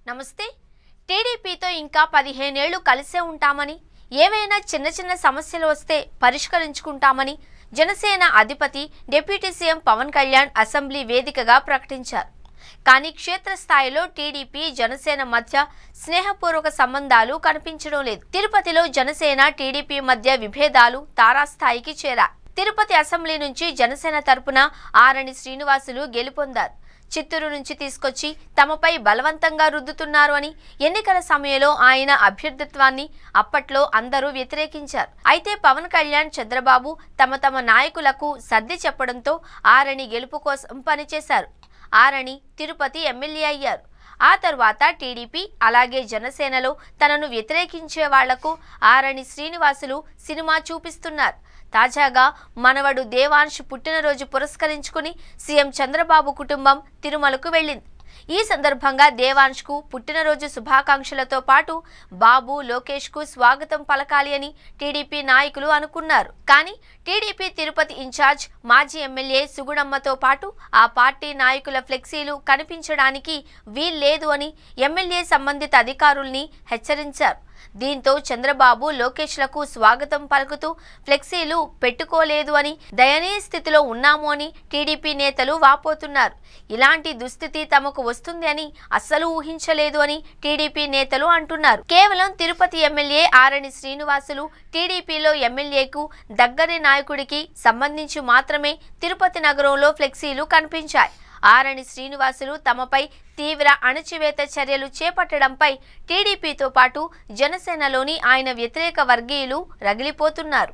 నమస్తే. టీడీపీతో ఇంకా 15 ఏళ్లు కలిసే ఉంటామని, ఏవైనా చిన్న చిన్న సమస్యలు వస్తే పరిష్కరించుకుంటామని జనసేన అధిపతి deputy CM Pawan Kalyan assembly వేదికగా ప్రకటించారు. కానీ క్షేత్రస్థాయిలో టీడీపీ జనసేన మధ్య స్నేహపూర్వక సంబంధాలు కనిపించడం లేదు. తిరుపతిలో జనసేన టీడీపీ మధ్య విభేదాలు తారాస్థాయికి చేరాయి. తిరుపతి అసెంబ్లీ నుంచి జనసేన తరపున ఆరణి శ్రీనివాసులు గెలుపొందారు. చిత్తూరు నుంచి తీసుకొచ్చి తమపై బలవంతంగా రుద్దుతున్నారు అని ఎన్నికల సమయంలో ఆయన అభ్యర్థిత్వాన్ని అప్పట్లో అందరూ వ్యతిరేకించారు. అయితే పవన్ కళ్యాణ్, చంద్రబాబు తమ నాయకులకు సర్ది చెప్పడంతో ఆరణి గెలుపు కోసం పనిచేశారు. ఆరణి తిరుపతి ఎమ్మెల్యే అయ్యారు. ఆ తర్వాత టీడీపీ అలాగే జనసేనలో తనను వ్యతిరేకించే వాళ్లకు ఆరణి శ్రీనివాసులు సినిమా చూపిస్తున్నారు. తాజాగా మనవడు దేవాంశ్ పుట్టినరోజు పురస్కరించుకుని సీఎం చంద్రబాబు కుటుంబం తిరుమలకు వెళ్ళింది. ఈ సందర్భంగా దేవాంశ్ కు పుట్టినరోజు శుభాకాంక్షలతో పాటు బాబు, లోకేష్ కు స్వాగతం పలకాలి అని టీడీపీ నాయకులు అనుకున్నారు. కానీ టీడీపీ తిరుపతి ఇన్ఛార్జ్ మాజీ ఎమ్మెల్యే సుగుణమ్మతో పాటు ఆ పార్టీ నాయకుల ఫ్లెక్సీలు కనిపించడానికి వీల్లేదు అని ఎమ్మెల్యే సంబంధిత అధికారుల్ని హెచ్చరించారు. దీంతో చంద్రబాబు, లోకేష్లకు స్వాగతం పలుకుతూ ఫ్లెక్సీలు పెట్టుకోలేదు అని, దయనీయ స్థితిలో ఉన్నాము అని టీడీపీ నేతలు వాపోతున్నారు. ఇలాంటి దుస్థితి తమకు వస్తుంది అని అస్సలు ఊహించలేదు అని టీడీపీ నేతలు అంటున్నారు. కేవలం తిరుపతి ఎమ్మెల్యే ఆరణి శ్రీనివాసులు టీడీపీలో ఎమ్మెల్యేకు దగ్గరి నాయకుడికి సంబంధించి మాత్రమే తిరుపతి నగరంలో ఫ్లెక్సీలు కనిపించాయి. ఆరణి శ్రీనివాసులు తమపై తీవ్ర అణచివేత చర్యలు చేపట్టడంపై టీడీపీతో పాటు జనసేనలోని ఆయన వ్యతిరేక వర్గీయులు రగిలిపోతున్నారు.